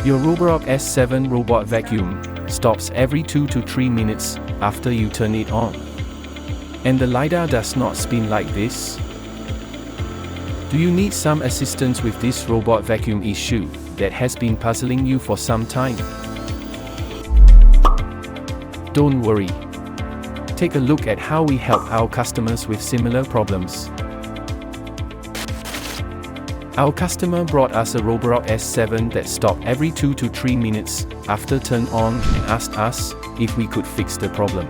Your Roborock S7 robot vacuum stops every 2 to 3 minutes after you turn it on. And the Lidar does not spin like this. Do you need some assistance with this robot vacuum issue that has been puzzling you for some time? Don't worry. Take a look at how we help our customers with similar problems. Our customer brought us a Roborock S7 that stopped every 2 to 3 minutes after turn on and asked us if we could fix the problem.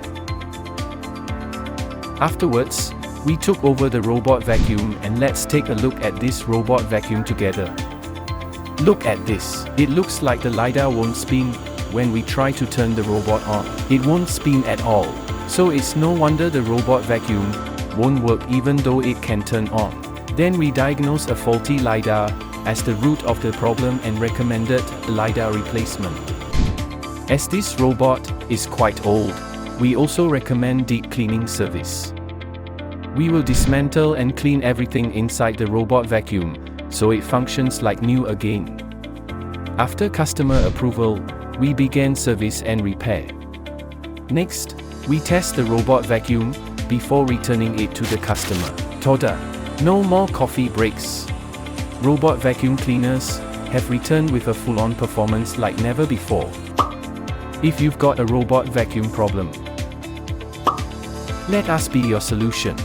Afterwards, we took over the robot vacuum and let's take a look at this robot vacuum together. Look at this. It looks like the Lidar won't spin when we try to turn the robot on. It won't spin at all. So it's no wonder the robot vacuum won't work even though it can turn on. Then we diagnosed a faulty Lidar as the root of the problem and recommended a Lidar replacement. As this robot is quite old, we also recommend deep cleaning service. We will dismantle and clean everything inside the robot vacuum so it functions like new again. After customer approval, we began service and repair. Next, we test the robot vacuum before returning it to the customer. Toda, no more coffee breaks. Robot vacuum cleaners have returned with a full-on performance like never before. If you've got a robot vacuum problem, let us be your solution.